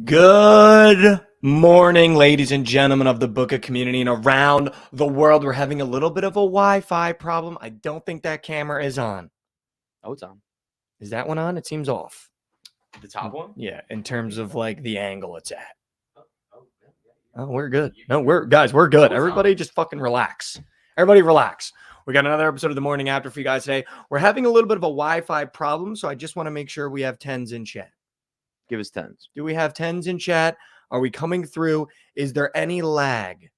Good morning, ladies and gentlemen of the Bookit community and around the world. We're having a little bit of a Wi-Fi problem. I don't think that camera is on. Oh, it's on. Is that one on? It seems off. The top one? Yeah, in terms of like the angle it's at. Yeah. Oh, we're good. No, we're good. Everybody just fucking relax. Everybody relax. We got another episode of the morning after for you guys today. We're having a little bit of a Wi-Fi problem, so I just want to make sure we have 10s in chat. Give us 10s. Do we have 10s in chat? Are we coming through? Is there any lag?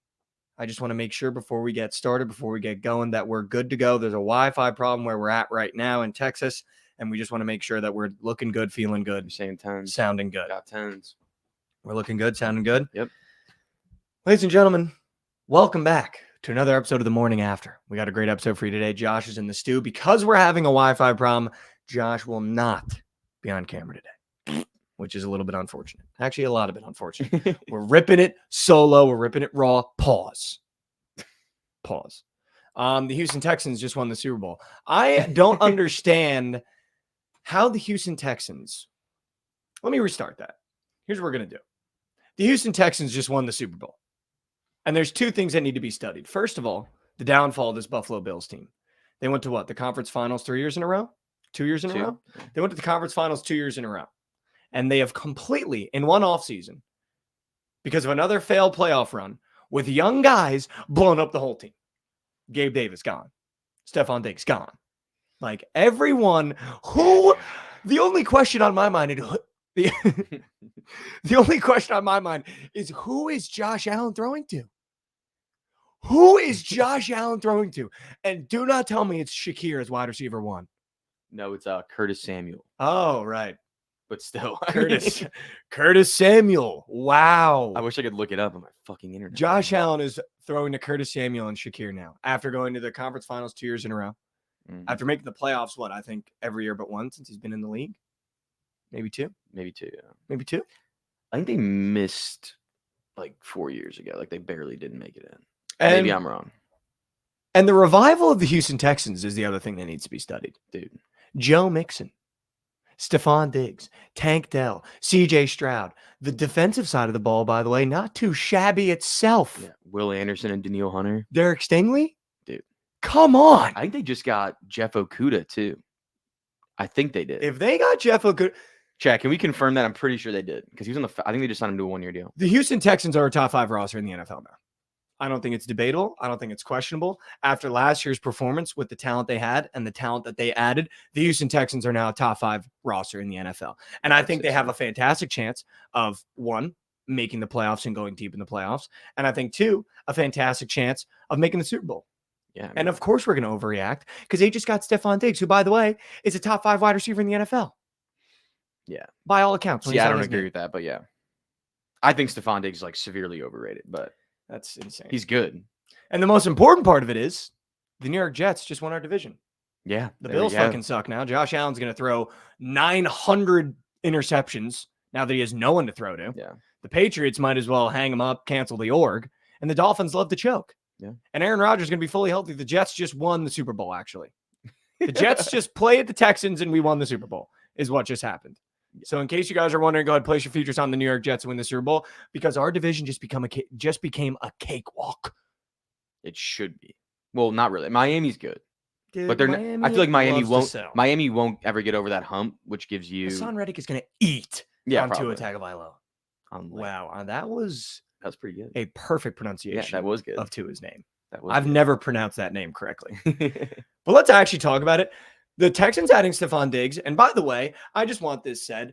I just want to make sure before we get started, before we get going, that we're good to go. There's a Wi-Fi problem where we're at right now in Texas, and we just want to make sure that we're looking good, feeling good, You're saying 10s. sounding good. Got 10s. We're looking good, sounding good. Yep. Ladies and gentlemen, welcome back to another episode of The Morning After. We got a great episode for you today. Josh is in the stew. Because we're having a Wi-Fi problem, Josh will not be on camera today, which is a little bit unfortunate. Actually, a lot of it unfortunate. We're ripping it solo. We're ripping it raw. Pause. The Houston Texans just won the Super Bowl. I don't understand how the Houston Texans... Let me restart that. Here's what we're going to do. The Houston Texans just won the Super Bowl. And there's two things that need to be studied. First of all, the downfall of this Buffalo Bills team. They went to what? The conference finals 3 years in a row? 2 years in a row? They went to the conference finals 2 years in a row. And they have completely, in one offseason, because of another failed playoff run, with young guys, blown up the whole team. Gabe Davis gone. Stephon Diggs gone. Like everyone who, the only question on my mind, the only question on my mind is who is Josh Allen throwing to? Who is Josh Allen throwing to? And do not tell me it's Shakir as wide receiver one. No, it's Curtis Samuel. Oh, right. But still. Curtis Samuel. Wow. I wish I could look it up on my fucking internet. Josh Allen is throwing to Curtis Samuel and Shakir now after going to the conference finals 2 years in a row. After making the playoffs, I think every year but one since he's been in the league. Maybe two. Maybe two, yeah. Maybe two. I think they missed like 4 years ago. Like they barely didn't make it in. Maybe I'm wrong. And the revival of the Houston Texans is the other thing that needs to be studied. Dude. Joe Mixon, Stephon Diggs, Tank Dell, CJ Stroud. The defensive side of the ball, by the way, not too shabby itself. Yeah. Will Anderson and Daniil Hunter. Derek Stingley? Dude. Come on. I think they just got Jeff Okudah, too. I think they did. If they got Jeff Okudah... Chad, can we confirm that? I'm pretty sure they did. Because he was on I think they just signed him to a 1-year deal. The Houston Texans are a top 5 roster in the NFL now. I don't think it's debatable. I don't think it's questionable. After last year's performance with the talent they had and the talent that they added, the Houston Texans are now a top 5 roster in the NFL. And I think they have a fantastic chance of, one, making the playoffs and going deep in the playoffs. And I think, two, a fantastic chance of making the Super Bowl. Yeah. I mean, and of course, we're going to overreact because they just got Stephon Diggs, who, by the way, is a top 5 wide receiver in the NFL. Yeah. By all accounts. Yeah, I don't agree with that, but yeah. I think Stephon Diggs is like severely overrated, but that's insane. He's good. And the most important part of it is the New York Jets just won our division. Yeah. The Bills fucking suck now. Josh Allen's going to throw 900 interceptions now that he has no one to throw to. Yeah. The Patriots might as well hang him up, cancel the org. And the Dolphins love to choke. Yeah. And Aaron Rodgers is going to be fully healthy. The Jets just won the Super Bowl, actually. The Jets just played the Texans and we won the Super Bowl is what just happened. So in case you guys are wondering, go ahead and place your futures on the New York Jets to win the Super Bowl because our division just became a cakewalk. It should be. Well, not really. Miami's good. Dude, but I feel like Miami won't ever get over that hump, which gives you Hassan Reddick is going to eat on Tua Tagovailoa. Wow, that was pretty good. A perfect pronunciation. Yeah, that was good. Of Tua's name. I've never pronounced that name correctly. But let's actually talk about it. The Texans adding Stephon Diggs, and by the way, I just want this said,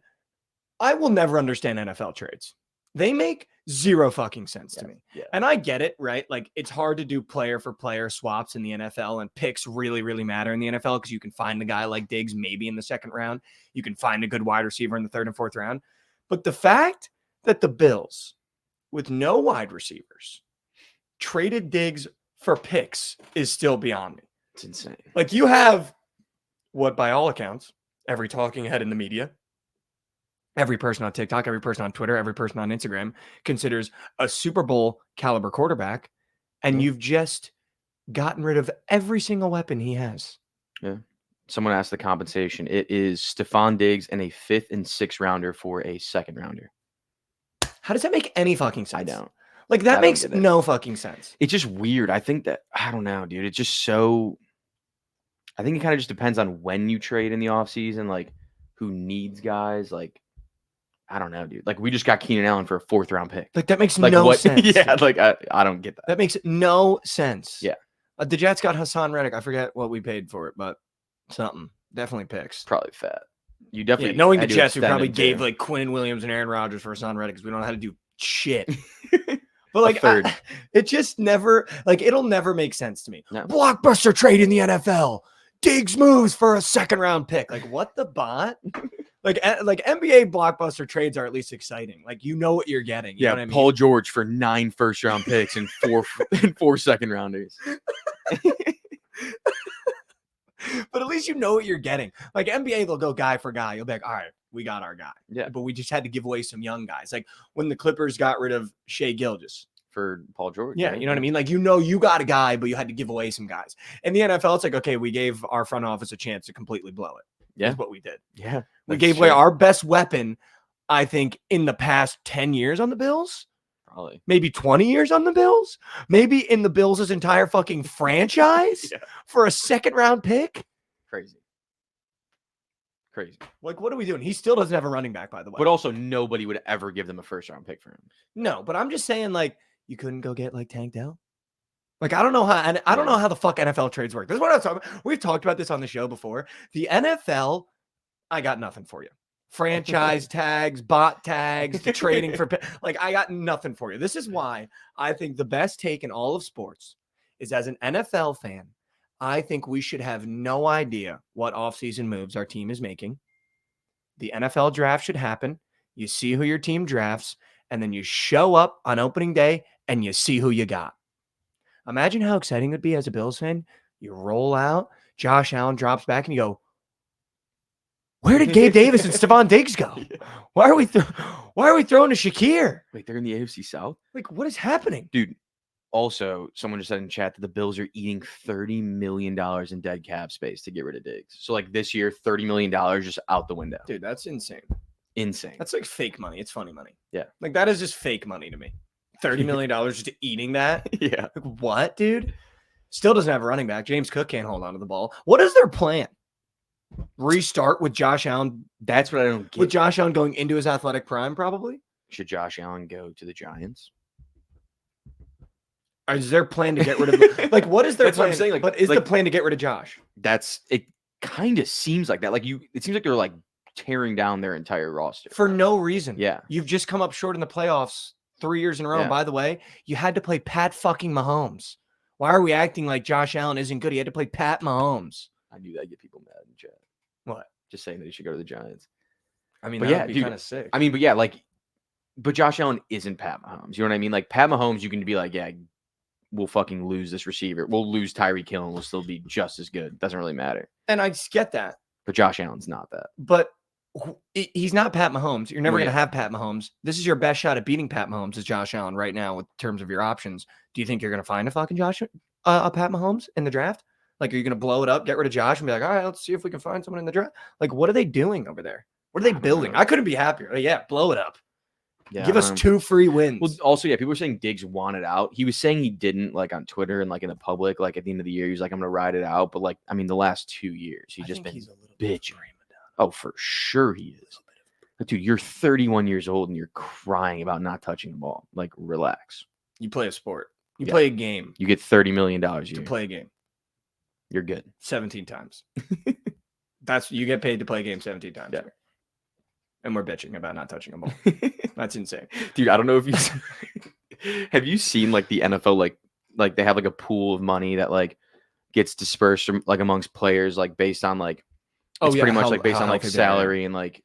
I will never understand NFL trades. They make zero fucking sense to me. Yeah. And I get it, right? Like, it's hard to do player-for-player swaps in the NFL, and picks really, really matter in the NFL because you can find a guy like Diggs maybe in the second round. You can find a good wide receiver in the third and fourth round. But the fact that the Bills, with no wide receivers, traded Diggs for picks is still beyond me. It's insane. Like, you have... what, by all accounts, every talking head in the media, every person on TikTok, every person on Twitter, every person on Instagram considers a Super Bowl caliber quarterback, and you've just gotten rid of every single weapon he has. Yeah. Someone asked the compensation. It is Stephon Diggs and a 5th and 6th rounder for a 2nd rounder. How does that make any fucking sense? I don't. Like, I that don't makes get it. no fucking sense. It's just weird. I think that I don't know, dude. It's just so. I think it kind of just depends on when you trade in the offseason, like who needs guys. Like I don't know, dude. Like we just got Keenan Allen for a 4th round pick. Like, that makes Like no what? sense. Yeah, dude. like I don't get that. That makes no sense. Yeah. The Jets got Hassan Reddick. I forget what we paid for it, but something. Definitely picks. Probably fat. You Yeah, definitely knowing the had to Jets, we extend probably him gave too. like Quinn Williams and Aaron Rodgers for Hassan Reddick because we don't know how to do shit. But like, third. it just never, like, it'll never make sense to me. No. Blockbuster trade in the NFL. Diggs moves for a 2nd round pick. Like, what the bot? Like NBA blockbuster trades are at least exciting. Like, you know what you're getting. You know what I mean? Paul George for 9 first-round picks and 4 second-rounders. But at least you know what you're getting. Like NBA, they'll go guy for guy. You'll be like, all right, we got our guy. Yeah. But we just had to give away some young guys. Like when the Clippers got rid of Shea Gilgeous. For Paul George. Yeah, right? you know what I mean? Like, you know, you got a guy, but you had to give away some guys. In the NFL, it's like, okay, we gave our front office a chance to completely blow it. Yeah. That's what we did. Yeah. We gave away our best weapon, I think, in the past 10 years on the Bills. Probably. Maybe 20 years on the Bills. Maybe in the Bills' entire fucking franchise for a 2nd round pick. Crazy. Like, what are we doing? He still doesn't have a running back, by the way. But also, nobody would ever give them a 1st-round pick for him. No, but I'm just saying, like, you couldn't go get like Tank Dell. Like, I don't know how, and I don't know how the fuck NFL trades work. This is what I'm talking about. We've talked about this on the show before. The NFL, I got nothing for you. Franchise tags, bot tags, the trading for, like, I got nothing for you. This is why I think the best take in all of sports is, as an NFL fan, I think we should have no idea what offseason moves our team is making. The NFL draft should happen. You see who your team drafts, and then you show up on opening day and you see who you got. Imagine how exciting it would be as a Bills fan. You roll out, Josh Allen drops back, and you go, where did Gabe Davis and Stephon Diggs go? Why are we throwing to Shakir? Wait, they're in the AFC South? Like, what is happening? Dude, also, someone just said in chat that the Bills are eating $30 million in dead cap space to get rid of Diggs. So, like, this year, $30 million just out the window. Dude, that's insane. Insane. That's like fake money. It's funny money. Yeah. Like, that is just fake money to me. $30 million just eating that? Yeah. Like, what, dude? Still doesn't have a running back. James Cook can't hold on to the ball. What is their plan? Restart with Josh Allen? That's what I don't get. With Josh Allen going into his athletic prime, probably? Should Josh Allen go to the Giants? Or is their plan to get rid of like, what is their That's plan? what I'm saying, like- but is the like- plan to get rid of Josh? That's it. Kind of seems like that. Like it seems like they're like tearing down their entire roster For no reason. Yeah. You've just come up short in the playoffs 3 years in a row. Yeah. And by the way, you had to play Pat fucking Mahomes. Why are we acting like Josh Allen isn't good? He had to play Pat Mahomes. I knew that'd get people mad in chat. What? Just saying that he should go to the Giants. I mean, But that yeah, would be dude, kind of sick. I mean, but Josh Allen isn't Pat Mahomes. You know what I mean? Like Pat Mahomes, you can be like, yeah, we'll fucking lose this receiver. We'll lose Tyreek Hill and we'll still be just as good. Doesn't really matter. And I just get that. But Josh Allen's not that. But he's not Pat Mahomes. You're never Well, going to yeah. have Pat Mahomes. This is your best shot at beating Pat Mahomes is Josh Allen right now in terms of your options. Do you think you're going to find a fucking a Pat Mahomes in the draft? Like, are you going to blow it up, get rid of Josh, and be like, all right, let's see if we can find someone in the draft? Like, what are they doing over there? What are they building? know. I couldn't be happier. Like, yeah, blow it up. Yeah, Give us 2 free wins. Well, also, yeah, people were saying Diggs wanted out. He was saying he didn't, like on Twitter and like in the public. Like at the end of the year, he was like, "I'm gonna ride it out." But like, I mean, the last 2 years, he's just been bitching. Oh, for sure he is. But dude, you're 31 years old and you're crying about not touching the ball. Like, relax. You play a sport. You Yeah. play a game You get $30 million a to year. play a game You're good. 17 times. You get paid to play a game 17 times. Yeah. And we're bitching about not touching a ball. That's insane. Dude, I don't know if you have you seen like the NFL like they have like a pool of money that like gets dispersed from, like amongst players like based on like it's pretty much like based on like healthy they are. salary and like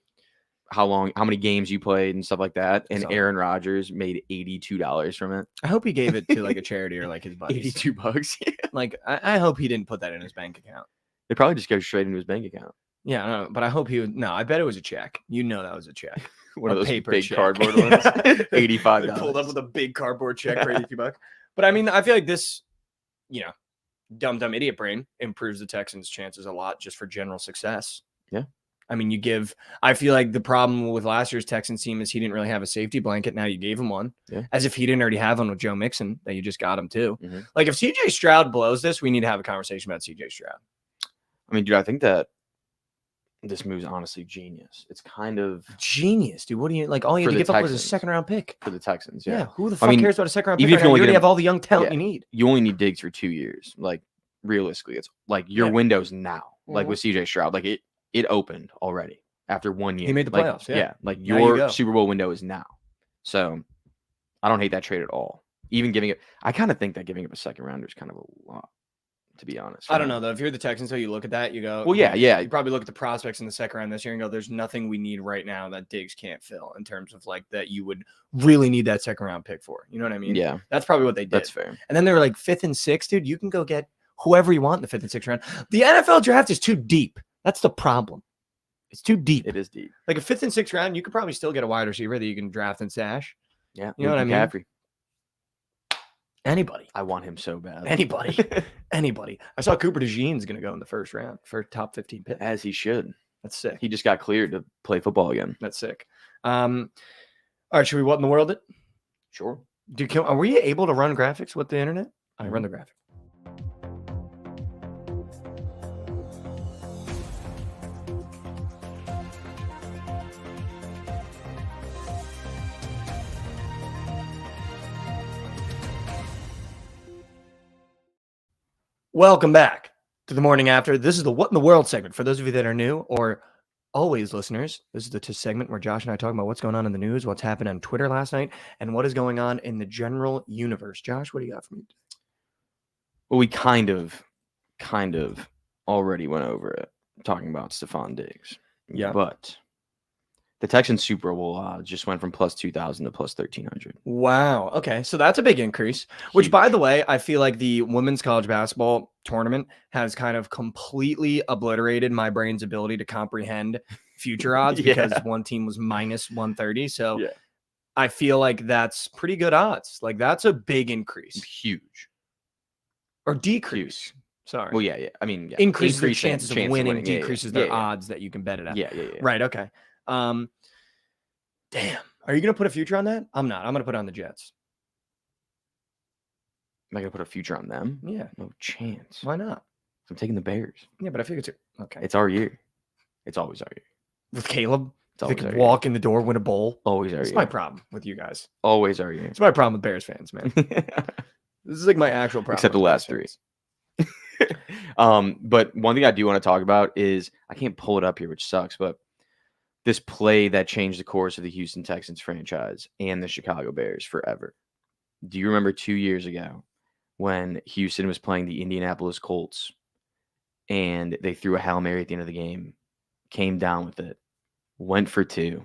how many games you played and stuff like that. And So- Aaron Rodgers made $82 from it. I hope he gave it to like a charity or like his buddies. $82. Yeah. Like, I hope he didn't put that in his bank account. They probably just go straight into his bank account. Yeah, I don't know, but I hope he would. No, I bet it was a check. You know that was a check. One A of those paper big check. cardboard ones. They $85. pulled up with a big cardboard check for $82. But I mean, I feel like this, dumb idiot brain improves the Texans' chances a lot just for general success. Yeah. I mean, I feel like the problem with last year's Texans team is he didn't really have a safety blanket. Now you gave him one. Yeah. As if he didn't already have one with Joe Mixon that you just got him too. Mm-hmm. Like if CJ Stroud blows this, we need to have a conversation about CJ Stroud. I mean, dude, I think that this move's honestly genius. It's kind of genius, dude. What do you like? All you had to give up was a second-round pick for the Texans. Yeah. Yeah. Who the fuck cares about a second-round pick? Even if you already have all the young talent you need. You only need Diggs for 2 years. Like realistically, it's like your window's now. Like with CJ Stroud, like it opened already after 1 year. He made the playoffs. Yeah. Like your Super Bowl window is now. So I don't hate that trade at all. Even giving it, I kind of think that giving up a second rounder is kind of a lot, to be honest. I don't know though. If you're the Texans, so you look at that, you go, well, yeah. You probably look at the prospects in the second round this year and go, "There's nothing we need right now that Diggs can't fill in terms of like that you would really need that second round pick for." You know what I mean? Yeah, that's probably what they did. That's fair. And then they were like 5th and 6th, dude. You can go get whoever you want in the 5th and 6th round. The NFL draft is too deep. That's the problem. It's too deep. It is deep. Like a 5th and 6th round, you could probably still get a wide receiver that you can draft and stash. Yeah, you know what I mean. McCaffrey. Anybody. I want him so bad. Anybody. Anybody. I saw Cooper DeJean's going to go in the first round for top 15 pick. As he should. That's sick. He just got cleared to play football again. That's sick. All right, should we what in the world it? Sure. Are we able to run graphics with the internet? I run the graphic. Welcome back to the morning after. This is the What in the World segment. For those of you that are new or always listeners, this is the segment where Josh and I talk about what's going on in the news, what's happened on Twitter last night, and what is going on in the general universe. Josh, what do you got for me? Well, we kind of already went over it, talking about Stephon Diggs. Yeah. But the Texans Super Bowl odds just went from plus 2,000 to plus 1,300. Wow. Okay. So that's a big increase, which, by the way, I feel like the women's college basketball tournament has kind of completely obliterated my brain's ability to comprehend future odds because one team was minus 130. So I feel like that's pretty good odds. Like that's a big increase. Huge. Or decrease. Huge. Sorry. Well, yeah. I mean, increases their chances of winning, decreases their odds that you can bet it at. Yeah. Right. Okay. Damn. Are you going to put a future on that? I'm not. I'm going to put it on the Jets. Am I going to put a future on them? Yeah. No chance. Why not? I'm taking the Bears. Yeah, but I figure it's okay. It's our year. It's always our year. With Caleb? It's always they could walk in the door, win a bowl. Always our year. It's my problem with you guys. Always our year. It's my problem with Bears fans, man. This is like my actual problem. Except the last three. But one thing I do want to talk about is I can't pull it up here, which sucks, but this play that changed the course of the Houston Texans franchise and the Chicago Bears forever. Do you remember 2 years ago when Houston was playing the Indianapolis Colts and they threw a Hail Mary at the end of the game, came down with it, went for 2,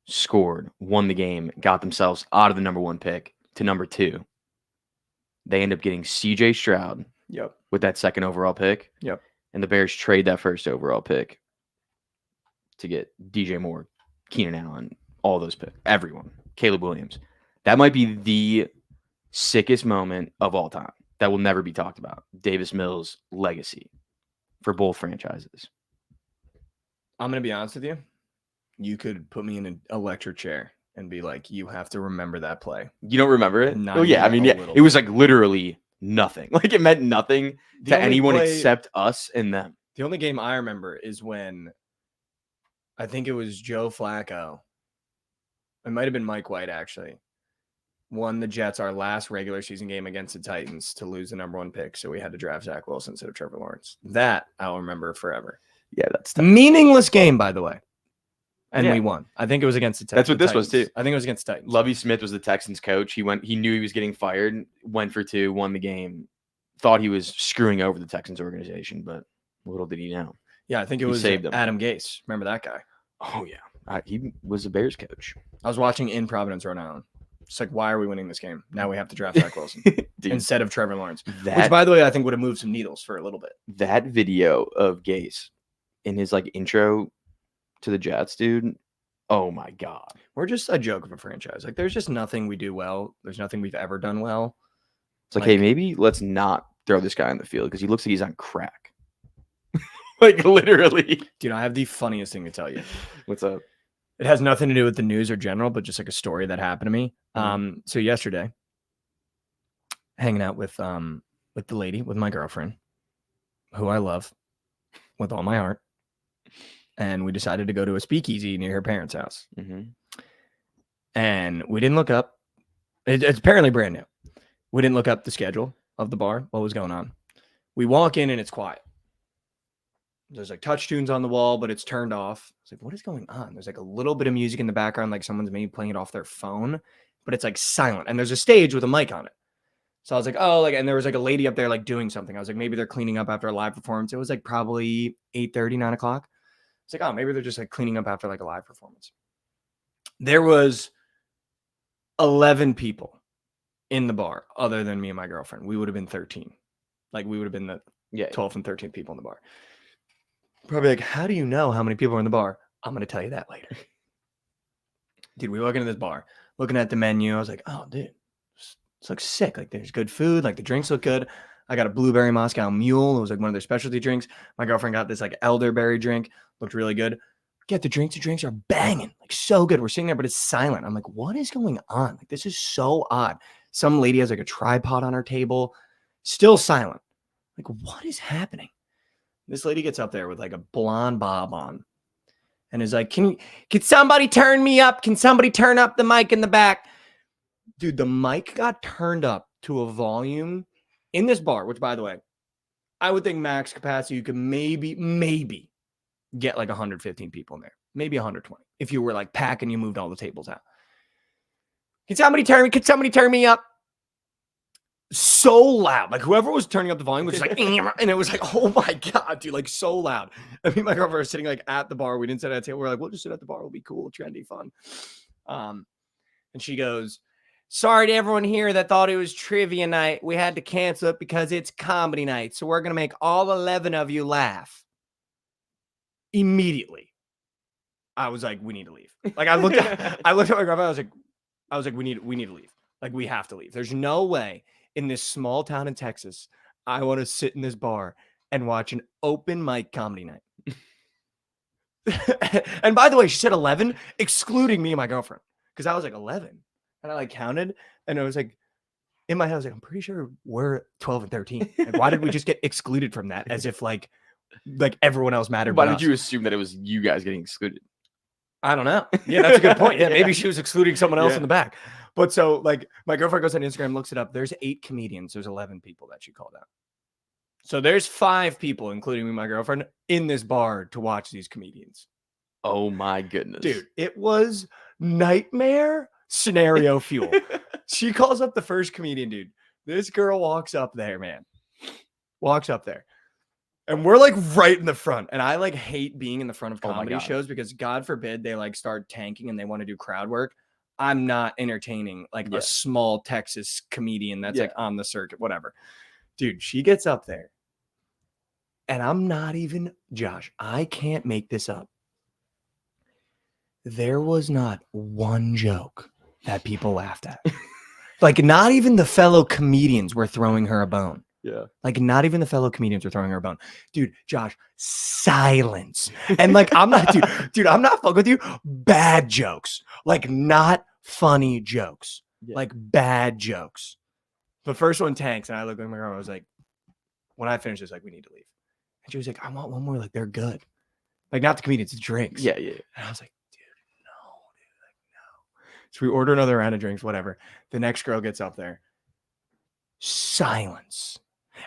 scored, won the game, got themselves out of the number 1 pick to number 2. They end up getting CJ Stroud with that 2nd overall pick. And the Bears trade that 1st overall pick to get DJ Moore, Keenan Allen, all those picks, everyone, Caleb Williams. That might be the sickest moment of all time that will never be talked about. Davis Mills' legacy for both franchises. I'm going to be honest with you. You could put me in an electric chair and be like, you have to remember that play. You don't remember it? Not oh, yeah. I mean, yeah, it was like literally nothing. Like it meant nothing to anyone except us and them. The only game I remember is when I think it was Joe Flacco. It might have been Mike White, actually. Won the Jets our last regular season game against the Titans to lose the number 1 pick. So we had to draft Zach Wilson instead of Trevor Lawrence. That I'll remember forever. Yeah, that's tough. Meaningless game, by the way. And we won. I think it was against the Titans. That's what this was, too. I think it was against the Titans. Lovie Smith was the Texans coach. He knew he was getting fired, went for 2, won the game, thought he was screwing over the Texans organization, but little did he know. Yeah, I think it was Adam Gase. Remember that guy? Oh, yeah. He was the Bears coach. I was watching in Providence, Rhode Island. It's like, why are we winning this game? Now we have to draft Zach Wilson instead of Trevor Lawrence. Which, by the way, I think would have moved some needles for a little bit. That video of Gase in his like intro to the Jets, dude. Oh, my God. We're just a joke of a franchise. Like, there's just nothing we do well. There's nothing we've ever done well. It's like, hey, maybe let's not throw this guy on the field because he looks like he's on crack. Like literally. Dude, I have the funniest thing to tell you. What's up? It has nothing to do with the news or general, but just like a story that happened to me. So yesterday, hanging out with the lady, with my girlfriend, who I love with all my heart, and we decided to go to a speakeasy near her parents' house. And we didn't look up. It's apparently brand new. We didn't look up the schedule of the bar, what was going on. We walk in and it's quiet. There's like touch tunes on the wall, but it's turned off. It's like, what is going on? There's like a little bit of music in the background, like someone's maybe playing it off their phone, but it's like silent. And there's a stage with a mic on it. So I was like, oh, like, and there was like a lady up there like doing something. I was like, maybe they're cleaning up after a live performance. It was like probably 8:30, 9 o'clock. It's like, oh, maybe they're just like cleaning up after like a live performance. There was 11 people in the bar other than me and my girlfriend. We would have been 13. Like we would have been the 12th and 13th people in the bar. Probably like, how do you know how many people are in the bar? I'm going to tell you that later. Dude, we walk into this bar, looking at the menu. I was like, oh, dude, this looks sick. Like there's good food. Like the drinks look good. I got a blueberry Moscow Mule. It was like one of their specialty drinks. My girlfriend got this like elderberry drink. Looked really good. Get the drinks. The drinks are banging. Like so good. We're sitting there, but it's silent. I'm like, what is going on? Like this is so odd. Some lady has like a tripod on her table. Still silent. Like, what is happening? This lady gets up there with like a blonde bob on and is like, can somebody turn me up? Can somebody turn up the mic in the back? Dude, the mic got turned up to a volume in this bar, which by the way, I would think max capacity, you could maybe get like 115 people in there, maybe 120. If you were like packing, you moved all the tables out. Can somebody turn me up? So loud. Like whoever was turning up the volume was just like, and it was like, oh my God, dude, like so loud. I mean, my girlfriend was sitting like at the bar. We didn't sit at a table. We're like, we'll just sit at the bar. It'll be cool, trendy, fun. And she goes, sorry to everyone here that thought it was trivia night. We had to cancel it because it's comedy night. So we're going to make all 11 of you laugh. Immediately. I was like, we need to leave. Like I looked at my girlfriend. I was like, we need to leave. Like we have to leave. There's no way in this small town in Texas, I want to sit in this bar and watch an open mic comedy night. And by the way, she said 11, excluding me and my girlfriend. Because I was like 11. And I like counted. And I was like, in my head, I was like, I'm pretty sure we're 12 and 13. Like, why did we just get excluded from that? As if like everyone else mattered. Why did you assume that it was you guys getting excluded? I don't know. Yeah, that's a good point. Yeah, maybe she was excluding someone else in the back. But so like my girlfriend goes on Instagram, looks it up. There's 8 comedians. There's 11 people that she called out. So there's 5 people, including me and my girlfriend, in this bar to watch these comedians. Oh my goodness. Dude, it was nightmare scenario fuel. She calls up the first comedian, dude. This girl walks up there, man. Walks up there. And we're like right in the front. And I like hate being in the front of comedy shows because God forbid they like start tanking and they want to do crowd work. I'm not entertaining like a small Texas comedian that's like on the circuit, whatever. Dude, she gets up there. And I'm not even, Josh, I can't make this up. There was not one joke that people laughed at. Like not even the fellow comedians were throwing her a bone. Yeah. Like not even the fellow comedians were throwing her a bone. Dude, Josh, silence. And like, I'm not, dude, I'm not fucking with you. Bad jokes. Like not funny jokes. Yeah. Like bad jokes. The first one tanks. And I looked at my girl. I was like, when I finished this, like, we need to leave. And she was like, I want one more. Like, they're good. Like, not the comedians, the drinks. Yeah, yeah. And I was like, no. So we order another round of drinks, whatever. The next girl gets up there. Silence.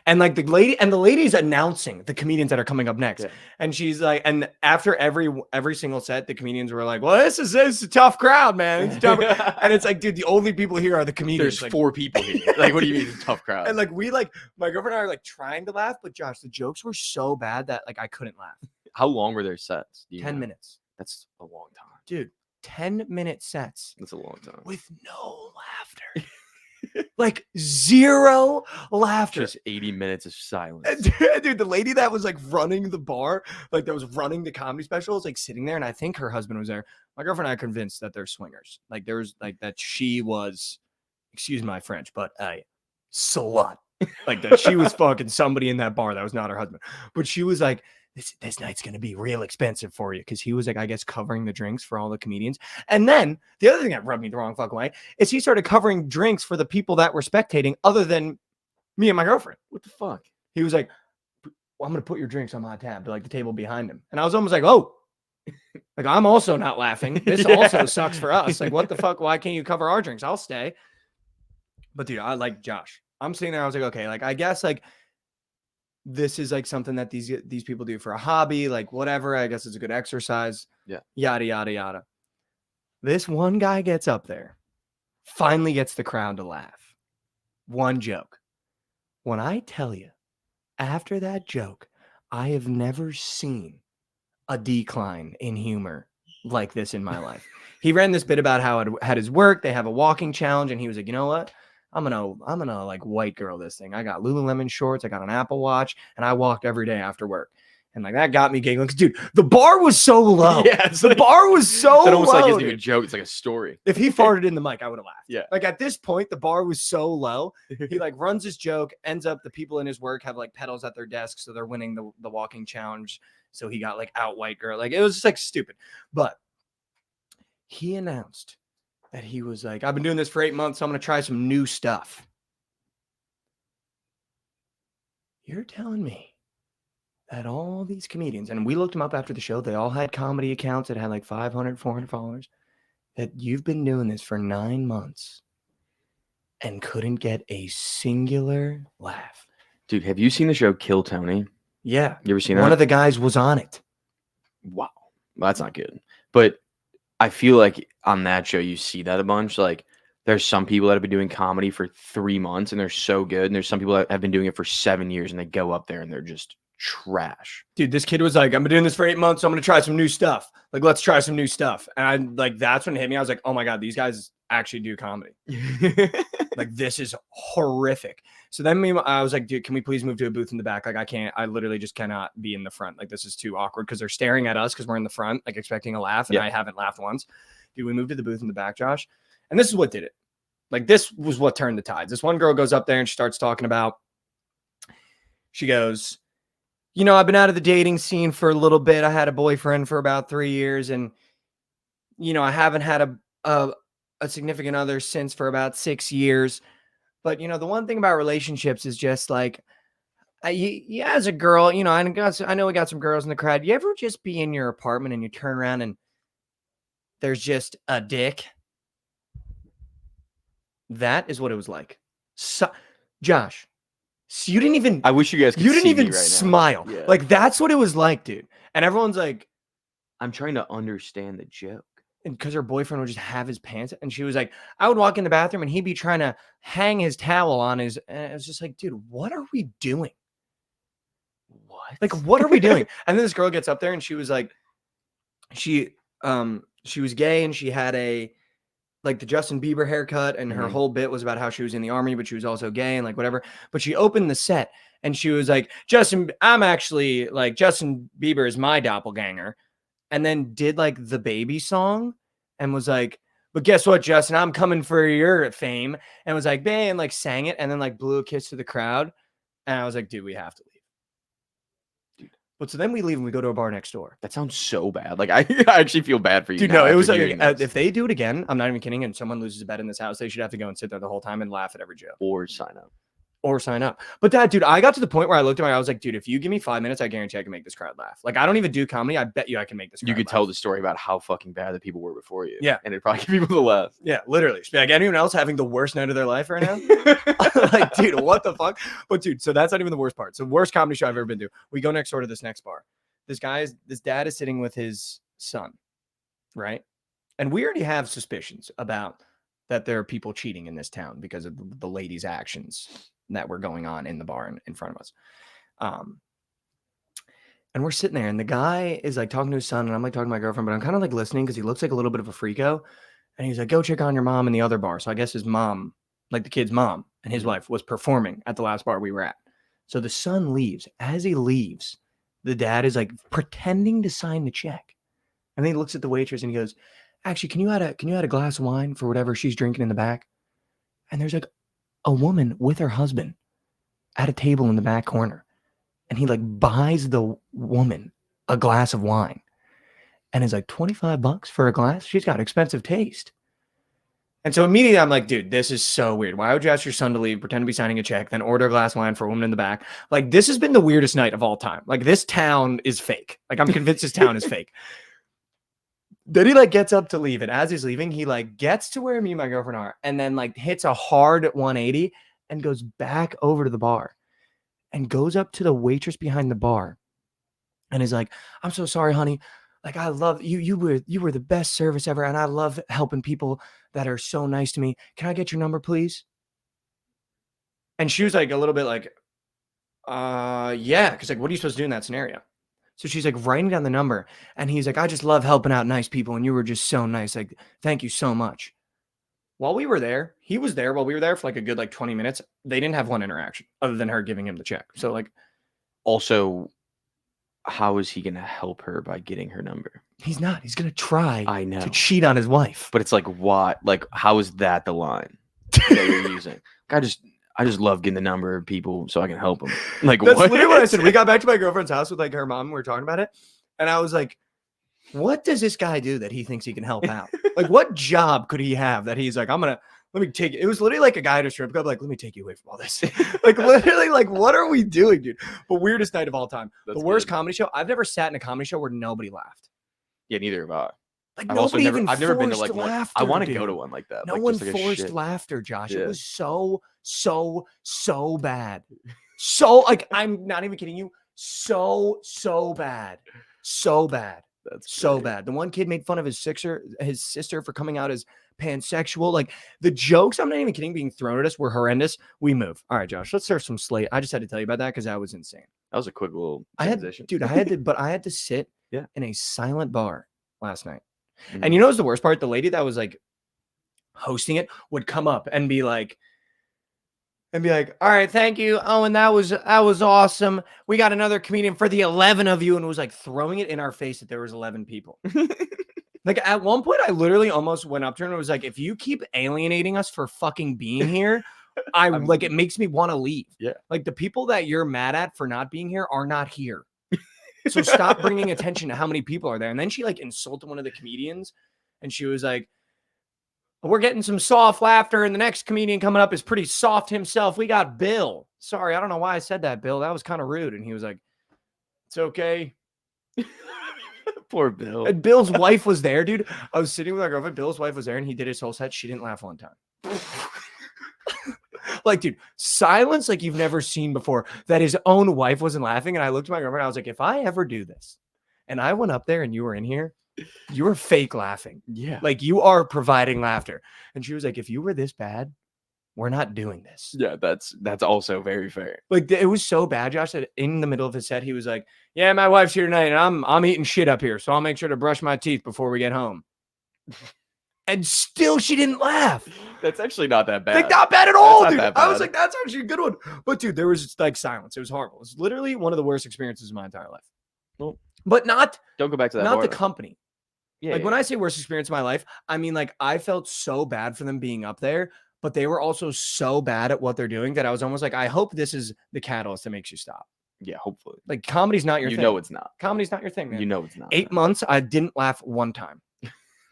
And like the lady's announcing the comedians that are coming up next. Yeah. And she's like, and after every single set, the comedians were like, well, this is a tough crowd, man. It's tough. And it's like, dude, the only people here are the comedians. There's like, 4 people here. Like, what do you mean it's a tough crowd? And like, my girlfriend and I are like trying to laugh, but Josh, the jokes were so bad that like I couldn't laugh. How long were their sets? 10 minutes. That's a long time. Dude, 10-minute sets. That's a long time. With no laughter. Like 0 laughter. Just 80 minutes of silence. Dude, the lady that was like running the bar, like that was running the comedy special, was like sitting there, and I think her husband was there. My girlfriend and I are convinced that they're swingers. Like there was like that she was, excuse my French, but a slut. Like that she was fucking somebody in that bar that was not her husband. But she was like, this night's gonna be real expensive for you, because he was like, I guess, covering the drinks for all the comedians. And then the other thing that rubbed me the wrong fucking way is he started covering drinks for the people that were spectating, other than me and my girlfriend. What the fuck? He was like, well, I'm gonna put your drinks on my tab to like the table behind him, and I was almost like, oh, like I'm also not laughing. This also sucks for us. Like, what the fuck? Why can't you cover our drinks? I'll stay. But dude, I like Josh. I'm sitting there. I was like, okay, like I guess like this is like something that these people do for a hobby, like whatever. I guess it's a good exercise. Yeah. Yada yada yada. This one guy gets up there, finally gets the crowd to laugh. One joke. When I tell you, after that joke, I have never seen a decline in humor like this in my life. He ran this bit about how it had his work. They have a walking challenge, and he was like, you know what? I'm gonna like white girl this thing. I got Lululemon shorts, I got an Apple Watch, and I walked every day after work. And like that got me giggling. Dude, the bar was so low. Yeah, the bar was so that almost low. like isn't even a joke. It's like a story. If he farted in the mic, I would have laughed. Yeah. Like at this point, the bar was so low. He like runs his joke, ends up the people in his work have like pedals at their desk, so they're winning the walking challenge. So he got like out white girl. Like it was just like stupid. But he announced that he was like, I've been doing this for 8 months, so I'm gonna try some new stuff. You're telling me that all these comedians, and we looked them up after the show, they all had comedy accounts that had like 500, 400 followers, that you've been doing this for 9 months and couldn't get a singular laugh? Dude, have you seen the show Kill Tony? Yeah. You ever seen that? One of the guys was on it. Wow. Well, that's not good. But I feel like on that show, you see that a bunch. Like, there's some people that have been doing comedy for 3 months and they're so good. And there's some people that have been doing it for 7 years and they go up there and they're just trash. Dude, this kid was like, I've been doing this for 8 months, so I'm going to try some new stuff. Like, let's try some new stuff. And I like, that's when it hit me. I was like, oh my God, these guys actually do comedy. Like, this is horrific. So then I was like, dude, can we please move to a booth in the back? Like, I literally just cannot be in the front. Like, this is too awkward because they're staring at us because we're in the front, like expecting a laugh. And I haven't laughed once. Dude, we moved to the booth in the back, Josh. And this is what did it. Like, this was what turned the tides. This one girl goes up there and she starts talking about, she goes, you know, I've been out of the dating scene for a little bit. I had a boyfriend for about 3 years. And, you know, I haven't had a significant other since for about 6 years. But, you know, the one thing about relationships is just like, you as a girl, you know, I know we got some girls in the crowd. You ever just be in your apartment and you turn around and there's just a dick? That is what it was like. So, Josh, so you didn't even. I wish you guys could You didn't see even me right smile. now. Yeah. Like, that's what it was like, dude. And everyone's like, I'm trying to understand the joke. and because her boyfriend would just have his pants, and she was like, I would walk in the bathroom and he'd be trying to hang his towel on his, and it was just like, dude, what are we doing? What? Like, what are we doing? And then this girl gets up there and she was like, she was gay and she had like the Justin Bieber haircut, and her whole bit was about how she was in the army, but she was also gay and like whatever. But she opened the set and she was like, I'm actually like, Justin Bieber is my doppelganger. And then did like the baby song and was like, but guess what, Justin, I'm coming for your fame. And was like, bang, and like sang it and then like blew a kiss to the crowd. And I was like, dude, we have to leave. Dude. But so then we leave and we go to a bar next door. That sounds so bad. Like, I actually feel bad for you. Dude, now no, it was after like, if they do it again, I'm not even kidding, and someone loses a bet in this house, they should have to go and sit there the whole time and laugh at every joke. Or sign up. But that, dude, I got to the point where I looked at I was like, dude, if you give me 5 minutes, I guarantee I can make this crowd laugh. Like, I don't even do comedy. I bet you I can make this crowd You could laugh. tell the story about how fucking bad the people were before you. Yeah. And it'd probably get people to laugh. Yeah, literally. Like, anyone else having the worst night of their life right now? Like, dude, what the fuck? But dude, so that's not even the worst part. So worst comedy show I've ever been to. We go next door to this next bar. This dad is sitting with his son, right? And we already have suspicions about that there are people cheating in this town because of the lady's actions that were going on in the bar in front of us. And we're sitting there and the guy is like talking to his son and I'm like talking to my girlfriend, but I'm kind of like listening because he looks like a little bit of a freako. And he's like, go check on your mom in the other bar. So I guess his mom, like the kid's mom and his wife, was performing at the last bar we were at. So the son leaves. As he leaves, the dad is like pretending to sign the check. And then he looks at the waitress and he goes, actually, can you add a glass of wine for whatever she's drinking in the back? And there's like a woman with her husband at a table in the back corner. and he like buys the woman a glass of wine and is like $25 for a glass. She's got expensive taste. And so immediately I'm like, dude, this is so weird. Why would you ask your son to leave, pretend to be signing a check, then order a glass of wine for a woman in the back? Like, this has been the weirdest night of all time. Like, this town is fake. Like, I'm convinced this town is fake. Then he like gets up to leave. And as he's leaving, he like gets to where me and my girlfriend are and then like hits a hard 180 and goes back over to the bar and goes up to the waitress behind the bar and is like, I'm so sorry, honey. Like, I love you. You were the best service ever. And I love helping people that are so nice to me. Can I get your number, please? And she was like a little bit like, yeah. Cause like, what are you supposed to do in that scenario? So she's like writing down the number and he's like, I just love helping out nice people. And you were just so nice. Like, thank you so much. While we were there, he was there while we were there for like a good like 20 minutes. They didn't have one interaction other than her giving him the check. So like, also, how is he going to help her by getting her number? He's not. He's going to try I know. to cheat on his wife. But it's like, what? Like, how is that the line that you're using? I just love getting the number of people so I can help them. Like, That's what? literally what I said. We got back to my girlfriend's house with like her mom. And we were talking about it. And I was like, what does this guy do that he thinks he can help out? Like, what job could he have that he's like, let me take it. It was literally like a guy at a strip club, like, let me take you away from all this. Like, literally, like, what are we doing, dude? But weirdest night of all time. That's the worst good. comedy show. I've never sat in a comedy show where nobody laughed. Yeah, neither have I. Like, I've never been to like one. laughter, I want to dude. go to one like that. No like, one just like forced laughter, Josh. Yeah. It was so bad. So, like, I'm not even kidding you. So bad. So bad. That's so great. bad. The one kid made fun of his sister for coming out as pansexual. Like, the jokes, I'm not even kidding, being thrown at us were horrendous. We move. All right, Josh, let's serve some Slate. I just had to tell you about that because that was insane. That was a quick little I transition. had to sit Yeah. in a silent bar last night. Mhm. And you know what's the worst part? The lady that was like hosting it would come up and be like, all right, thank you. Oh, and that was awesome. We got another comedian for the 11 of you. And it was like throwing it in our face that there was 11 people. Like, at one point, I literally almost went up to her and was like, if you keep alienating us for fucking being here, it makes me want to leave. Yeah. Like, the people that you're mad at for not being here are not here. So stop bringing attention to how many people are there. And then she like insulted one of the comedians and she was like, we're getting some soft laughter and the next comedian coming up is pretty soft himself. We got Bill. Sorry, I don't know why I said that, Bill. That was kind of rude. And he was like, it's okay. Poor Bill. And Bill's wife was there, dude. I was sitting with my girlfriend. Bill's wife was there and he did his whole set. She didn't laugh one time. Like, dude, silence like you've never seen before. That his own wife wasn't laughing. And I looked at my girlfriend. I was like, if I ever do this and I went up there and you were in here, you were fake laughing. Yeah. Like, you are providing laughter. And she was like, if you were this bad, we're not doing this. Yeah, that's also very fair. Like, it was so bad, Josh, that in the middle of his set, he was like, yeah, my wife's here tonight and I'm eating shit up here. So I'll make sure to brush my teeth before we get home. And still she didn't laugh. That's actually not that bad. Like, not bad at all, That's dude. not that I was bad. like, that's actually a good one. But dude, there was just like silence. It was horrible. It was literally one of the worst experiences of my entire life. Well, but not don't go back to that. not bar. the company. Yeah. Like, when I say worst experience of my life, I mean, like, I felt so bad for them being up there, but they were also so bad at what they're doing that I was almost like, I hope this is the catalyst that makes you stop. Yeah, hopefully. Like, comedy's not your thing. You know it's not. Comedy's not your thing, man. You know it's not. 8 months, I didn't laugh one time.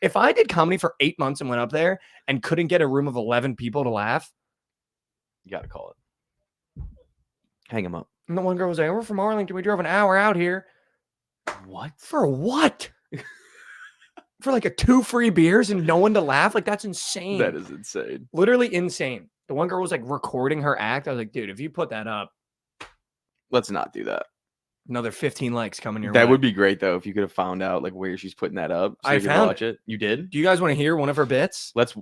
If I did comedy for 8 months and went up there and couldn't get a room of 11 people to laugh, you got to call it. Hang him up. and the one girl was like, we're from Arlington. We drove an hour out here. What? For what? For like 2 free beers and no one to laugh? Like, that's insane. That is insane. Literally insane. The one girl was like recording her act. I was like, dude, if you put that up, Let's not do that. another 15 likes coming your way. That would be great though if you could have found out like where she's putting that up. So I you could found watch it. You did? Do you guys want to hear one of her bits? Let's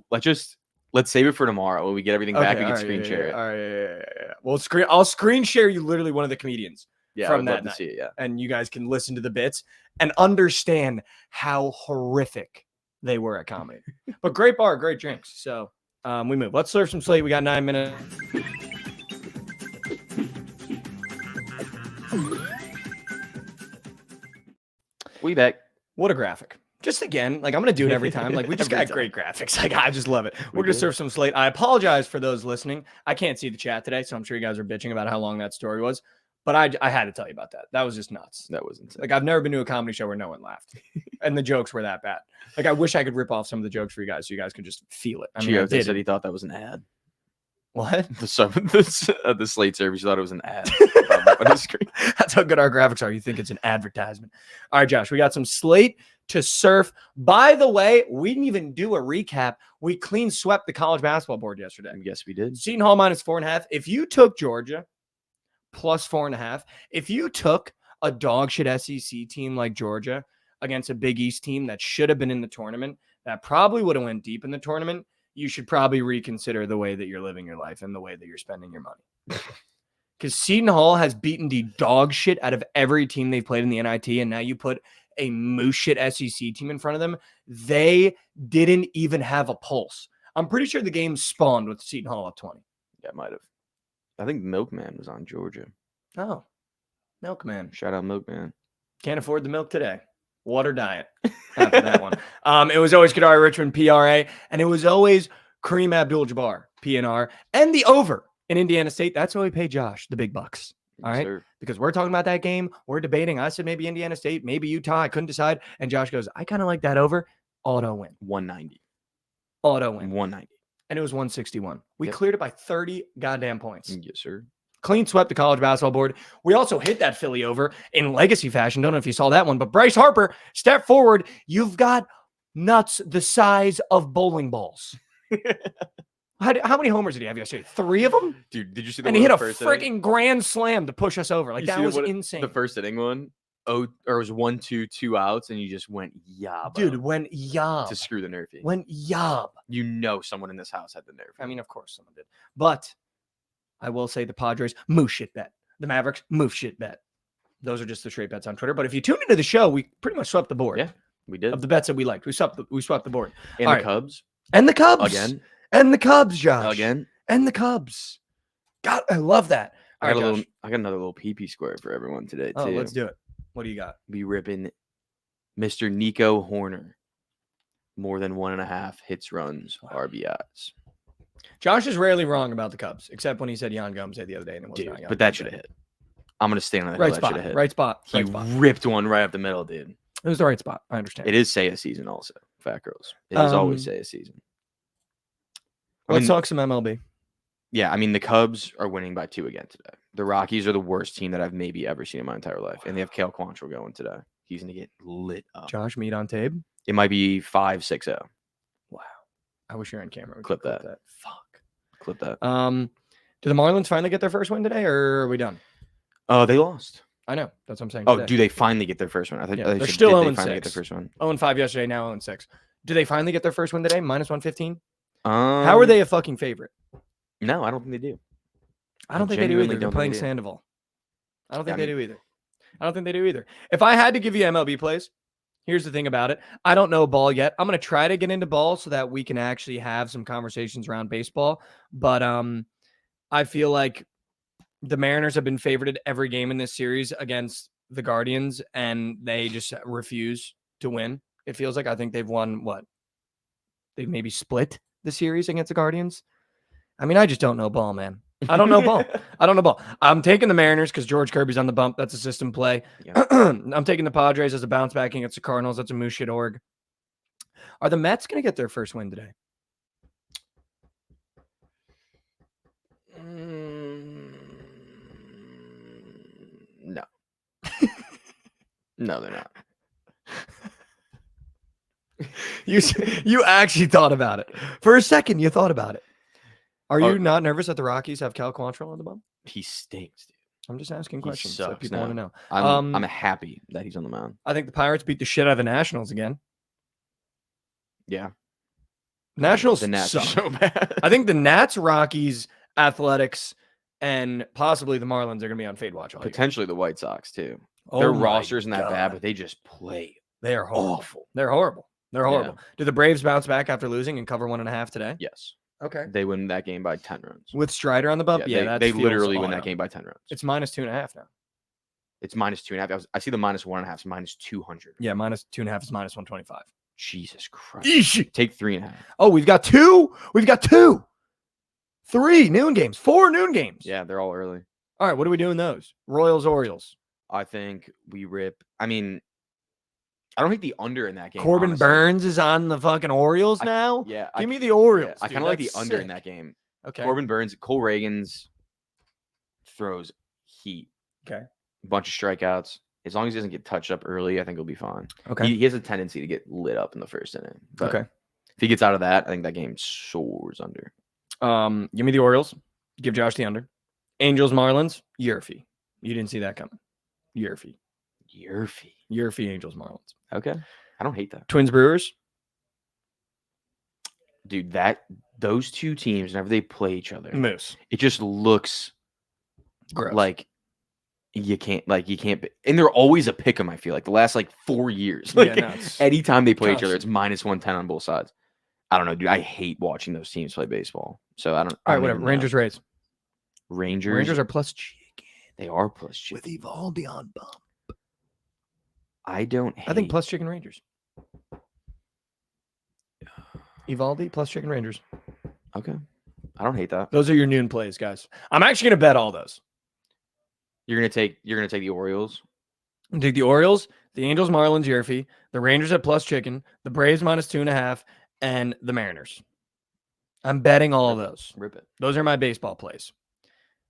save it for tomorrow when we get everything back. We can screen share it. All right, yeah. Well, I'll screen share you literally one of the comedians. Yeah, from I'd that love to night. see it. Yeah. And you guys can listen to the bits and understand how horrific they were at comedy. But great bar, great drinks. So we move. Let's serve some Slate. We got 9 minutes. We back. What a graphic. Just again, like, I'm going to do it every time. Like, we just Every got time. great graphics. Like, I just love it. We're going to do. serve some Slate. I apologize for those listening. I can't see the chat today, so I'm sure you guys are bitching about how long that story was. But I had to tell you about that. That was just nuts. That was insane. Like, I've never been to a comedy show where no one laughed. And the jokes were that bad. Like, I wish I could rip off some of the jokes for you guys so you guys could just feel it. I mean, I did. Said he thought that was an ad. What? The Slate service, you thought it was an ad on the screen. That's how good our graphics are. You think it's an advertisement. All right, Josh, we got some Slate to surf. By the way, we didn't even do a recap. We clean swept the college basketball board yesterday. Yes, we did. Seton Hall -4.5. If you took Georgia +4.5, if you took a dog shit SEC team like Georgia against a Big East team that should have been in the tournament, that probably would have went deep in the tournament, you should probably reconsider the way that you're living your life and the way that you're spending your money. Because Seton Hall has beaten the dog shit out of every team they've played in the NIT, and now you put a moose shit SEC team in front of them. They didn't even have a pulse. I'm pretty sure the game spawned with Seton Hall up 20. Yeah, it might have. I think Milkman was on Georgia. Oh, Milkman. Shout out Milkman. Can't afford the milk today. Water diet. After that one. It was always Kadari Richmond, PRA, and it was always Kareem Abdul-Jabbar, PNR, and the over in Indiana State. That's why we pay Josh the big bucks. All right. Sir. Because we're talking about that game. We're debating. I said maybe Indiana State, maybe Utah. I couldn't decide. And Josh goes, I kind of like that over. Auto win. 190. Auto win. 190. And it was 161. We cleared it by 30 goddamn points. Yes, sir. Clean swept the college basketball board. We also hit that Philly over in legacy fashion. Don't know if you saw that one, but Bryce Harper, step forward. You've got nuts the size of bowling balls. How many homers did he have yesterday? 3 of them? Dude, did you see the And he hit a freaking grand slam to push us over. Like, that was insane. The first inning one? Oh, or it was 1-2, 2 outs, and you just went yob. Dude, went yob. To screw the nerfy. Went yob. You know someone in this house had the nerf. I mean, of course someone did. But I will say the Padres, moose shit bet. The Mavericks, moose shit bet. Those are just the straight bets on Twitter. But if you tune into the show, we pretty much swept the board. Yeah, we did. Of the bets that we liked. We swept the board. And the Cubs. And the Cubs. Again. And the Cubs, Josh. Again. And the Cubs. God, I love that. I got another little PP square for everyone today, too. Oh, let's do it. What do you got? Be ripping Mr. Nico Horner. More than 1.5 hits, runs, RBIs. Josh is rarely wrong about the Cubs, except when he said Yan Gomez the other day. And it was not Yan but that should have hit. I'm going to stand on that. Right spot. Right spot. He ripped one right up the middle, dude. It was the right spot. I understand. It is Seiya season also, Fat Girls. It is always Seiya season. Let's talk some MLB. Yeah, I mean, the Cubs are winning by 2 again today. The Rockies are the worst team that I've maybe ever seen in my entire life. And they have Cale Quantrill going today. He's going to get lit up. Josh, meet on tape? It might be 5-6-0. Wow. I wish you were on camera. Clip that. Fuck. Clip that. Do the Marlins finally get their first win today, or are we done? They lost. I know. That's what I'm saying. Oh, today. Do they finally get their first one? I thought they're still 0-6. Finally get their first one. 0-5 yesterday, now 0-6. Do they finally get their first win today? -115? How are they a fucking favorite? No, I don't think they do. I don't think they do either. They're playing Sandoval. I don't think they do either. I don't think they do either. If I had to give you MLB plays, here's the thing about it. I don't know ball yet. I'm going to try to get into ball so that we can actually have some conversations around baseball. But I feel like the Mariners have been favored every game in this series against the Guardians, and they just refuse to win. It feels like I think they've won what? They've maybe split the series against the Guardians. I mean, I just don't know ball, man. I don't know ball. I don't know ball. I'm taking the Mariners because George Kirby's on the bump. That's a system play. Yeah. I'm taking the Padres as a bounce back against the Cardinals. That's a moose shit org. Are the Mets going to get their first win today? No. No, they're not. You actually thought about it. For a second, you thought about it. Are you not nervous that the Rockies have Cal Quantrill on the bump? He stinks, dude. I'm just asking questions that people want to know. I'm happy that he's on the mound. I think the Pirates beat the shit out of the Nationals again. Yeah. Nationals the Nats suck. are so bad. I think the Nats, Rockies, Athletics, and possibly the Marlins are going to be on fade watch all year. Potentially the White Sox, too. Oh their roster isn't that bad, but they just play. They are horrible. Awful. They're horrible. They're horrible. Yeah. Do the Braves bounce back after losing and cover 1.5 today? Yes. Okay. They win that game by 10 runs. With Strider on the bump? Yeah, they literally win that game by 10 runs. It's -2.5 now. It's -2.5. I see the -1.5 is -200. Yeah, -2.5 is -125. Jesus Christ. Eesh. Take 3.5. Oh, we've got two. 3 noon games. 4 noon games. Yeah, they're all early. All right, what are we doing those? Royals, Orioles. I think we rip. I mean, I don't think the under in that game. Corbin honestly. Burns is on the fucking Orioles now. Yeah, Give me the Orioles. I kind of like the under in that game. Okay. Corbin Burns, Cole Reagans throws heat. Okay. A bunch of strikeouts. As long as he doesn't get touched up early, I think he'll be fine. Okay. He has a tendency to get lit up in the first inning. But okay. If he gets out of that, I think that game soars under. Give me the Orioles. Give Josh the under. Angels, Marlins, Yerfy. You didn't see that coming. Yerfy, Angels, Marlins. Okay. I don't hate that. Twins, Brewers. Dude, those two teams, whenever they play each other, Moose. it just looks gross. Like you can't, and they're always a pick 'em, I feel like the last 4 years. Anytime they play each other, it's -110 on both sides. I don't know, dude. I hate watching those teams play baseball. So I don't. All right, whatever. Rangers, Rays. Rangers are plus chicken. They are plus chicken. With Evaldi on bump. I think plus chicken Rangers. Evaldi plus chicken Rangers. Okay. I don't hate that. Those are your noon plays, guys. I'm actually gonna bet all those. You're gonna take the Orioles. I'm take the Orioles, the Angels, Marlins, Yerfy, the Rangers at plus chicken, the Braves -2.5, and the Mariners. I'm betting all of those. Rip it. Those are my baseball plays.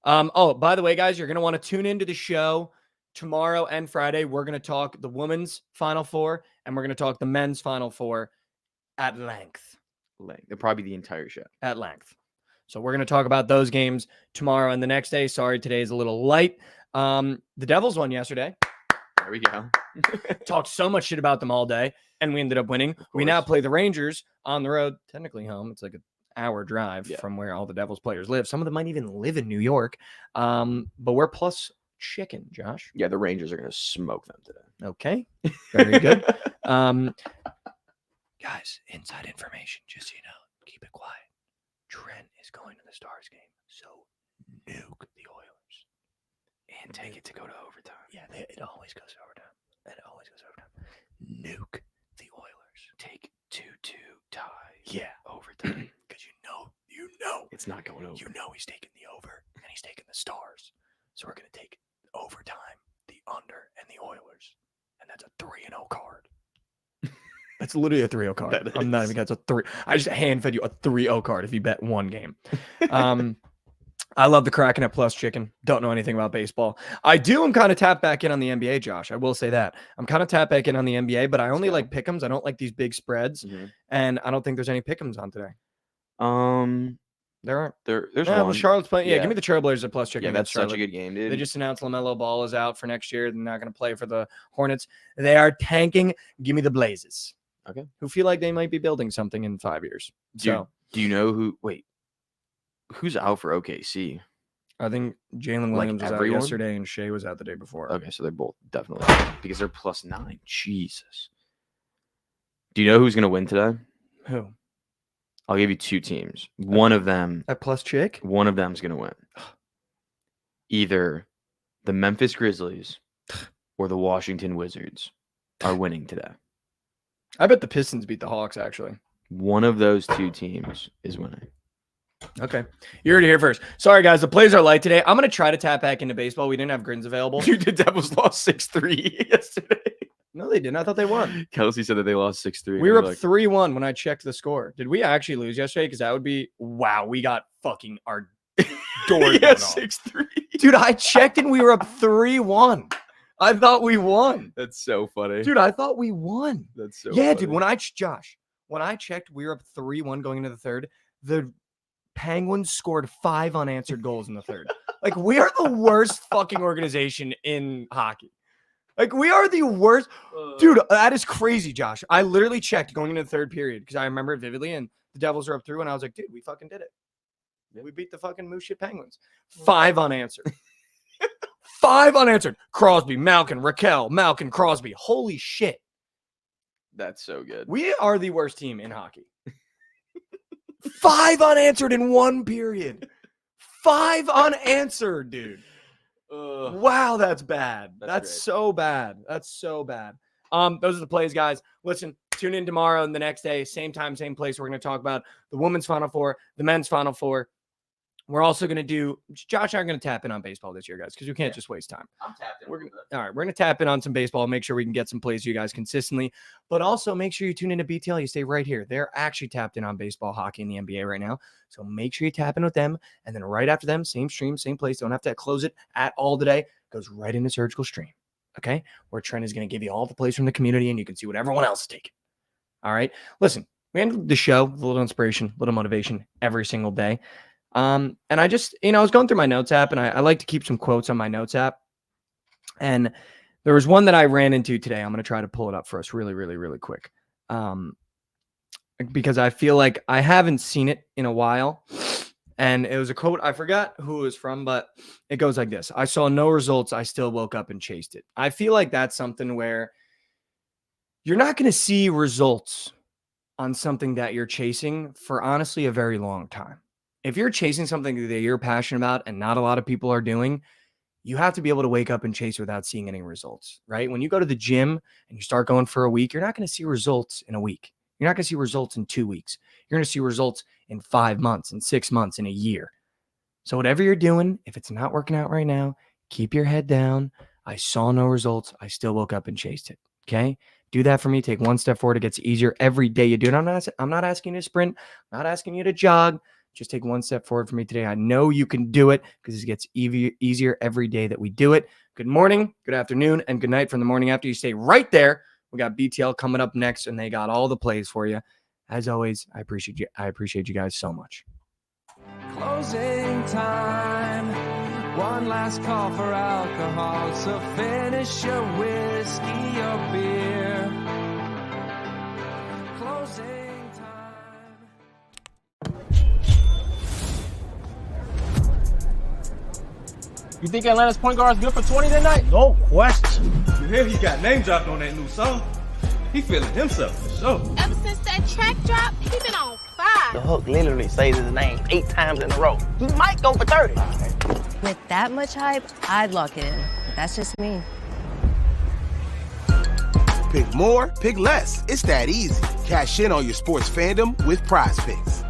Oh, by the way, guys, you're gonna want to tune into the show tomorrow and Friday. We're gonna talk the women's Final Four and we're gonna talk the men's Final Four at length. It'll probably be the entire show. At length. So we're going to talk about those games tomorrow and the next day. Sorry, today is a little light. The Devils won yesterday. There we go. Talked so much shit about them all day, and we ended up winning. We now play the Rangers on the road, technically home. It's like an hour drive from where all the Devils players live. Some of them might even live in New York. But we're plus chicken, Josh. Yeah, the Rangers are going to smoke them today. Okay. Very good. Guys, inside information, just so you know, keep it quiet. Trent is going to the Stars game, so nuke the Oilers and take it to go to overtime. Yeah, it always goes to overtime. Nuke the Oilers. Take 2-2 tie. Yeah, overtime. Because you know, it's not going over. You know, he's taking the over and he's taking the Stars. So we're gonna take overtime, the under, and the Oilers, and that's a 3-0 card. That's literally a 3-0 card. I'm not even. That's a 3. I just hand fed you a 3-0 card if you bet one game. I love the Kraken at plus chicken. Don't know anything about baseball. I do. I'm kind of tapped back in on the NBA, Josh. I will say that. I'm kind of tapped back in on the NBA, but I only like pick'ems. I don't like these big spreads, and I don't think there's any pick'ems on today. There aren't. There's one. Well, Charlotte's playing. Yeah, give me the Trailblazers at plus chicken. Yeah, that's Charlotte. such a good game, dude. They just announced LaMelo Ball is out for next year. They're not going to play for the Hornets. They are tanking. Give me the Blazers. Okay. Who feel like they might be building something in 5 years. Do you know who's out for OKC? I think Jalen Williams was out yesterday and Shea was out the day before. Okay, so they're both definitely out because they're +9. Jesus. Do you know who's going to win today? Who? I'll give you two teams. One of them at plus chick. One of them's going to win. Either the Memphis Grizzlies or the Washington Wizards are winning today. I bet the Pistons beat the Hawks, actually. One of those two teams is winning. Okay. You heard it here first. Sorry, guys. The plays are light today. I'm going to try to tap back into baseball. We didn't have grins available. Dude, the Devils lost 6-3 yesterday. No, they didn't. I thought they won. Kelsey said that they lost 6-3. We were up 3-1 when I checked the score. Did we actually lose yesterday? Because that would be, wow, we got fucking our doors. Yeah, 6-3. Dude, I checked and we were up 3-1. I thought we won. That's so funny. Dude, I thought we won. That's so funny. Dude, when I checked, we were up 3-1 going into the third. The Penguins scored 5 unanswered goals in the third. Like, we are the worst fucking organization in hockey. Like, we are the worst. Dude, that is crazy, Josh. I literally checked going into the third period because I remember it vividly, and the Devils were up 3-1. I was like, dude, we fucking did it. Yeah. We beat the fucking moose shit Penguins. 5 unanswered. 5 unanswered. Crosby, Malkin, Raquel, Malkin, Crosby. Holy shit. That's so good. We are the worst team in hockey. 5 unanswered in 1 period. 5 unanswered, dude. Wow, that's bad. That's so bad. That's so bad. Those are the plays, guys. Listen, tune in tomorrow and the next day, same time, same place. We're going to talk about the women's Final Four, the men's Final Four. We're also going to do, Josh and I are going to tap in on baseball this year, guys, because we can't just waste time. I'm tapped in. All right, we're going to tap in on some baseball, make sure we can get some plays for you guys consistently, but also make sure you tune into BTL. You stay right here. They're actually tapped in on baseball, hockey, and the NBA right now. So make sure you tap in with them. And then right after them, same stream, same place. Don't have to close it at all today. Goes right into Surgical Stream. Okay? Where Trent is going to give you all the plays from the community and you can see what everyone else is taking. All right? Listen, we end the show with a little inspiration, a little motivation every single day. And I just, I was going through my notes app and I like to keep some quotes on my notes app. And there was one that I ran into today. I'm going to try to pull it up for us really, really, really quick. Because I feel like I haven't seen it in a while. And it was a quote. I forgot who it was from, but it goes like this. I saw no results. I still woke up and chased it. I feel like that's something where you're not going to see results on something that you're chasing for honestly a very long time. If you're chasing something that you're passionate about and not a lot of people are doing, you have to be able to wake up and chase without seeing any results, right? When you go to the gym and you start going for a week, you're not going to see results in a week. You're not going to see results in 2 weeks. You're going to see results in 5 months, in 6 months, in a year. So whatever you're doing, if it's not working out right now, keep your head down. I saw no results. I still woke up and chased it. Okay? Do that for me. Take one step forward. It gets easier every day you do it. I'm not asking you to sprint. I'm not asking you to jog. Just take one step forward for me today. I know you can do it because it gets easier every day that we do it. Good morning, good afternoon, and good night from the morning after. You stay right there. We got BTL coming up next, and they got all the plays for you. As always, I appreciate you. I appreciate you guys so much. Closing time. One last call for alcohol. So finish your whiskey or beer. Closing time. You think Atlanta's point guard is good for 20 tonight? No question. You hear he got name dropped on that new song? He feeling himself for sure. Ever since that track drop, he been on The fire. hook literally says his name 8 times in a row. He might go for 30. With that much hype, I'd lock it in. But that's just me. Pick more, pick less. It's that easy. Cash in on your sports fandom with Prize Picks.